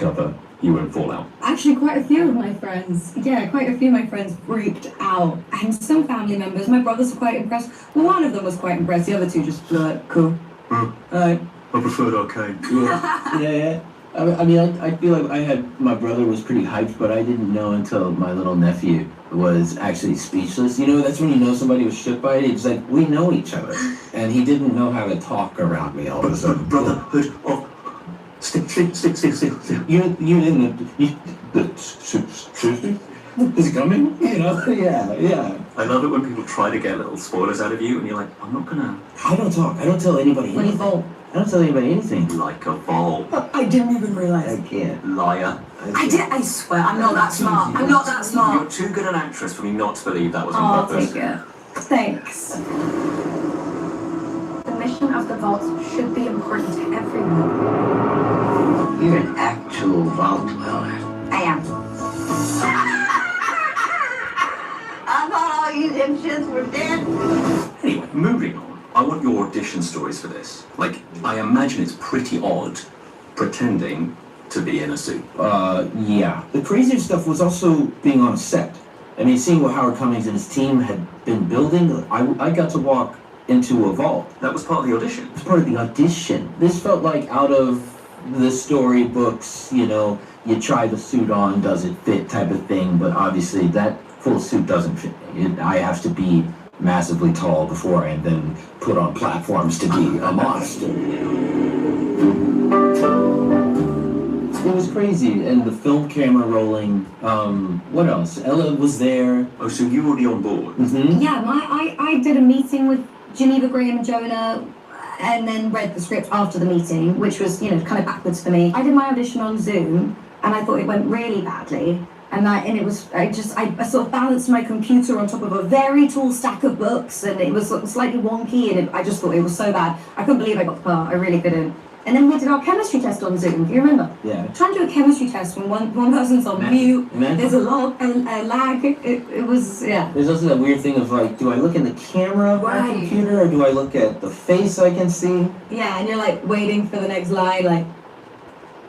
other, you were in Fallout? Actually, quite a few of my friends freaked out. And some family members, my brothers were quite impressed. Well, one of them was quite impressed, the other two just like, cool. I preferred arcade. Yeah. I feel like my brother was pretty hyped, but I didn't know until my little nephew was actually speechless. You know, that's when you know somebody was shook by it. It's like, we know each other. And he didn't know how to talk around me all of a sudden. Brotherhood of... Stick. You didn't... Is it coming? You know? Yeah. I love it when people try to get little spoilers out of you, and you're like, I'm not gonna... I don't talk. I don't tell anybody anything. What I don't tell anybody anything. Like a vole. I didn't even realize. I can't. Liar. I swear, I'm not that smart. I'm not that smart. You're too good an actress for me not to believe that was on I'll purpose. take it. Thanks. The mission of the vault should be important to everyone. You're an actual vault dweller. I am. I thought all you Egyptians were dead. Anyway, moving on. I want your audition stories for this. Like, I imagine it's pretty odd pretending to be in a suit. Yeah. The crazier stuff was also being on a set. I mean, seeing what Howard Cummings and his team had been building, I got to walk into a vault. That was part of the audition. It was part of the audition. This felt like out of the storybooks, you know, you try the suit on, does it fit type of thing, but obviously that full suit doesn't fit me. I have to be massively tall before I am then put on platforms to be a monster. It was crazy, and the film camera rolling. What else? Ella was there. Oh, so you were already on board? Mm-hmm. Yeah, I did a meeting with Geneva, Graham, and Jonah, and then read the script after the meeting, which was, you know, kind of backwards for me. I did my audition on Zoom, and I thought it went really badly. I sort of balanced my computer on top of a very tall stack of books, and it was sort of slightly wonky, and I just thought it was so bad. I couldn't believe I got the part. I really couldn't. And then we did our chemistry test on Zoom. Do you remember? Yeah. Trying to do a chemistry test when one person's on mute. There's a lag. It was, yeah. There's also that weird thing of like, do I look in the camera of my computer, or do I look at the face I can see? Yeah, and you're like waiting for the next line, like.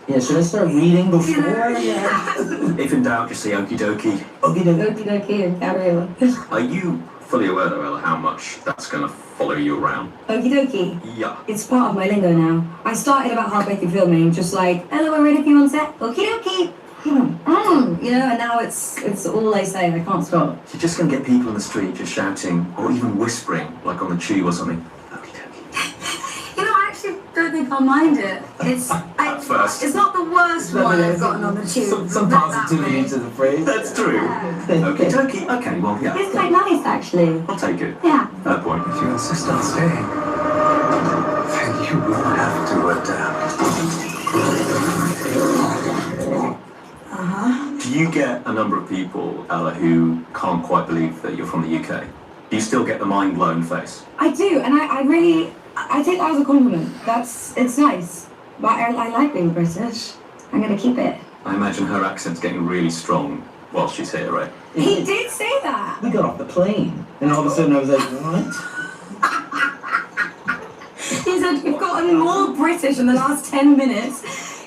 Yeah, should I start reading before? Yeah. If in doubt, just say okie dokie. Okie dokie. Okie dokie and carry on. Are you fully aware, though, Ella, how much that's going to follow you around? Okie dokie. Yeah. It's part of my lingo now. I started about halfway through filming, just like, Ella, we're ready for you on set. Okie dokie. You know, and now it's all I say. I can't stop. You're just going to get people in the street just shouting, or even whispering, like on the tube or something. Okie dokie. You know, I actually don't think I'll mind it. It's first. It's not the worst one I've gotten on the tube. Some positivity into the phrase. That's true. Okie dokie. Okay, well, yeah. It's quite nice, actually. I'll take it. Yeah. Fair point. If you insist on staying, then you will have to adapt. Do you get a number of people, Ella, who can't quite believe that you're from the UK? Do you still get the mind-blown face? I do, and I take that as a compliment. It's nice. But I like being British. I'm going to keep it. I imagine her accent's getting really strong while she's here, right? He did say that. We got off the plane, and all of a sudden I was like, what? He said, you've gotten more British in the last 10 minutes.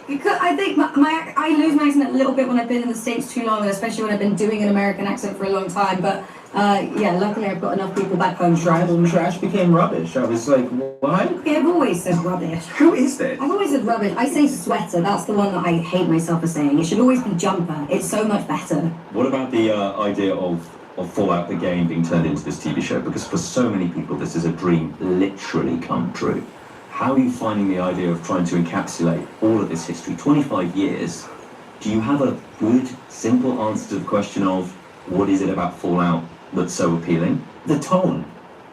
Because I think I lose my accent a little bit when I've been in the States too long, and especially when I've been doing an American accent for a long time. But yeah, luckily I've got enough people back home. Trash became rubbish. I was like, what? Yeah, I've always said rubbish. Who is this? I've always said rubbish. I say sweater. That's the one that I hate myself for saying. It should always be jumper. It's so much better. What about the idea of Fallout the game being turned into this TV show? Because for so many people, this is a dream literally come true. How are you finding the idea of trying to encapsulate all of this history? 25 years. Do you have a good, simple answer to the question of what is it about Fallout that's so appealing? The tone.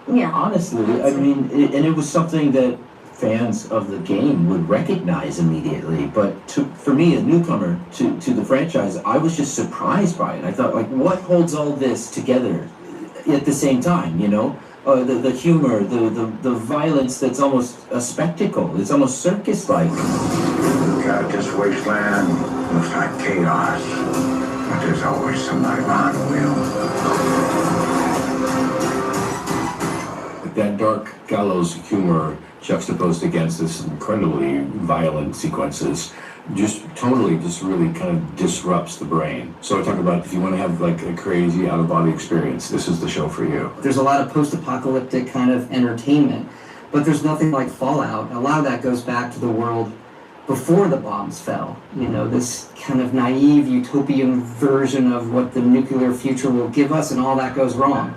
Yeah. Honestly, I mean, and it was something that fans of the game would recognize immediately. But for me, a newcomer to the franchise, I was just surprised by it. I thought, like, what holds all this together at the same time, you know? The humor, the violence that's almost a spectacle. It's almost circus-like. God, this wasteland looks like chaos, but there's always somebody behind the wheel. That dark gallows humor juxtaposed against this incredibly violent sequences just totally just really kind of disrupts the brain. So I talk about if you want to have like a crazy out-of-body experience, this is the show for you. There's a lot of post-apocalyptic kind of entertainment, but there's nothing like Fallout. A lot of that goes back to the world before the bombs fell. You know, this kind of naive utopian version of what the nuclear future will give us, and all that goes wrong.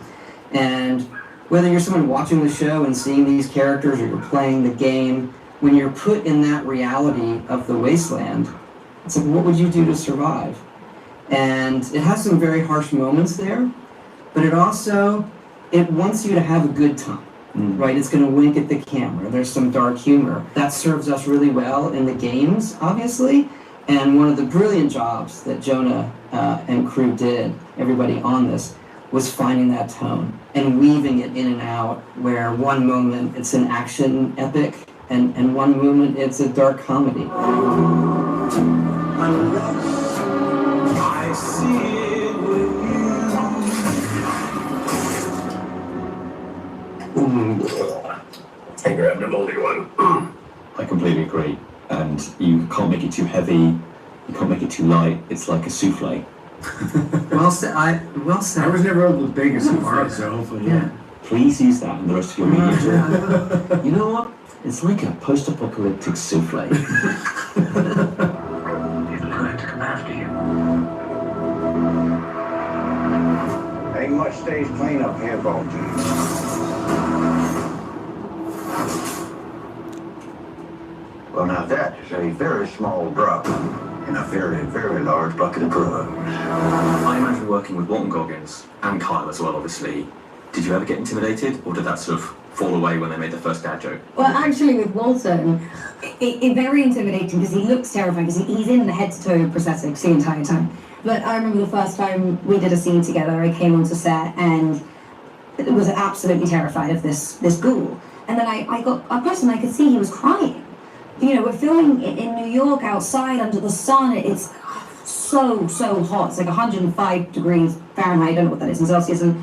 And whether you're someone watching the show and seeing these characters, or you're playing the game, when you're put in that reality of the wasteland, it's like, what would you do to survive? And it has some very harsh moments there, but it wants you to have a good time, right? It's going to wink at the camera. There's some dark humor. That serves us really well in the games, obviously. And one of the brilliant jobs that Jonah and crew did, everybody on this, was finding that tone and weaving it in and out, where one moment it's an action epic, and one moment it's a dark comedy. I see it with you. I grabbed a moldy one. I completely agree. And you can't make it too heavy, you can't make it too light. It's like a souffle. Well said. Well said. I was never able to bake a souffle, so hopefully, yeah. Please use that in the rest of your media too. You know what? It's like a post-apocalyptic souffle. He's learning to come after you. Ain't much stays clean up here, Bolton. Well, now that is a very small drop in a very, very large bucket of drugs. I imagine working with Walton Goggins, and Kyle as well, obviously. Did you ever get intimidated, or did that sort of fall away when they made the first dad joke? Well, actually, with Walton, it's very intimidating because he looks terrifying, because he's in the head-to-toe prosthetics the entire time. But I remember the first time we did a scene together, I came onto set and was absolutely terrified of this ghoul. And then I got up close and I could see he was crying. You know, we're filming in New York outside under the sun. It's so hot. It's like 105 degrees Fahrenheit. I don't know what that is in Celsius. And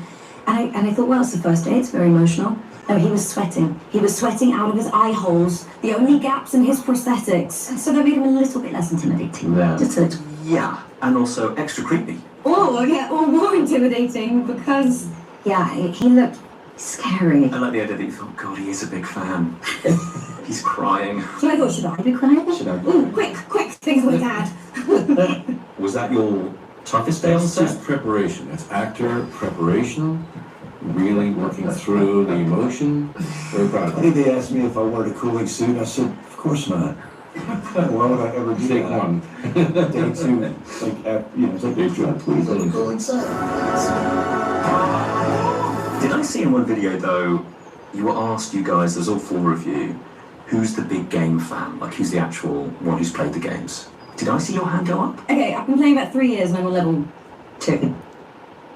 I thought, well, it's the first day. It's very emotional. No, he was sweating. He was sweating out of his eye holes, the only gaps in his prosthetics. And so that made him a little bit less intimidating. Yeah. Just a little. Yeah, and also extra creepy. Oh, yeah, or more intimidating because, yeah, he looked scary. I like the idea that you thought, God, he is a big fan. He's crying. So I thought, should I be crying? Should I? Ooh, quick, think of my dad. Was that your toughest day on It's set? just preparation. It's actor preparation, really working through the emotion. Very proud of I think they asked me if I wanted a cooling suit. I said, of course not. Why would I ever do Take that? one. Day two, like, it's like, Day two. please let me go inside. Did I see in one video, though, you were asked, you guys, there's all four of you, who's the big game fan? Like, who's the actual one who's played the games? Did I see your hand go up? Okay, I've been playing about 3 years and I'm on level 2.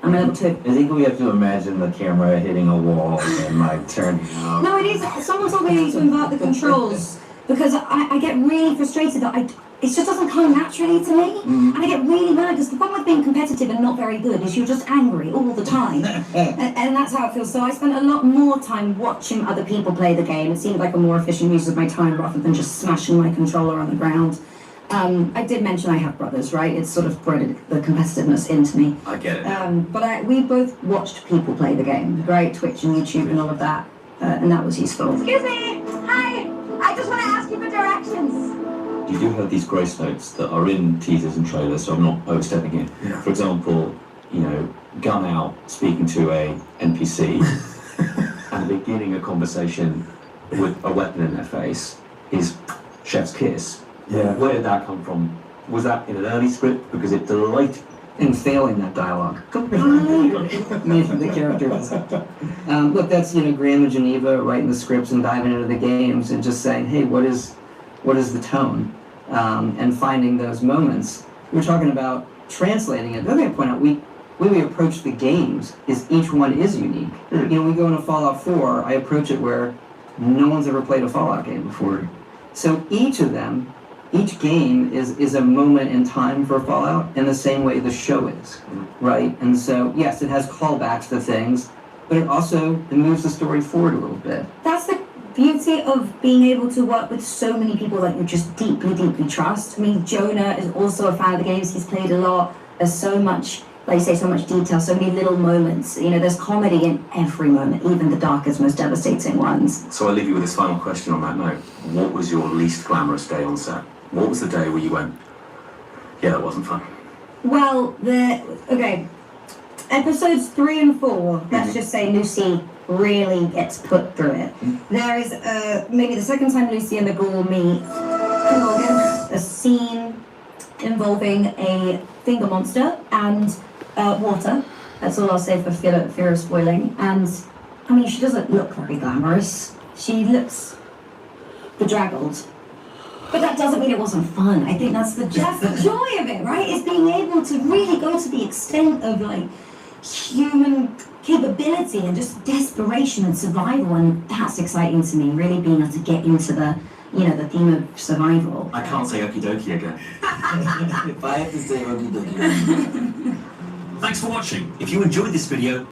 I'm a level 2. I think we have to imagine the camera hitting a wall and like turning out. No, it is. Someone told me to invert the controls because I get really frustrated that it just doesn't come naturally to me. And I get really mad because the problem with being competitive and not very good is you're just angry all the time. and that's how it feels. So I spent a lot more time watching other people play the game. It seemed like a more efficient use of my time rather than just smashing my controller on the ground. I did mention I have brothers, right? It's sort of bred the competitiveness into me. I get it. But we both watched people play the game, right? Twitch and YouTube and all of that. And that was useful. Excuse me. Hi. I just want to ask you for directions. You do have these grace notes that are in teasers and trailers, so I'm not overstepping it. Yeah. For example, you know, gun out speaking to a NPC and beginning a conversation with a weapon in their face is chef's kiss. Yeah. Where did that come from? Was that in an early script? Because it delighted And failing that dialogue. Made the characters. Look, that's, Graham and Geneva writing the scripts and diving into the games and just saying, hey, what is the tone? And finding those moments. We're talking about translating it. The other thing I point out, the way we approach the games is each one is unique. We go into Fallout 4, I approach it where no one's ever played a Fallout game before. So each game is a moment in time for Fallout in the same way the show is, right? And so, yes, it has callbacks to things, but it moves the story forward a little bit. That's beauty of being able to work with so many people that you just deeply, deeply trust. I mean, Jonah is also a fan of the games. He's played a lot. There's so much, like you say, so much detail, so many little moments. You know, there's comedy in every moment, even the darkest, most devastating ones. So I'll leave you with this final question on that note. What was your least glamorous day on set? What was the day where you went, yeah, that wasn't fun? Well, episodes 3 and 4, let's just say Lucy really gets put through it. There is maybe the second time Lucy and the Ghoul meet Morgan, a scene involving a finger monster and water. That's all I'll say for fear of spoiling. And I mean, she doesn't look very glamorous. She looks bedraggled. But that doesn't mean it wasn't fun. I think that's the joy of it, right? Is being able to really go to the extent of like human capability and just desperation and survival, and that's exciting to me. Really being able to get into the theme of survival. I can't say okie dokie again. If I have to say okie dokie. Thanks for watching. If you enjoyed this video,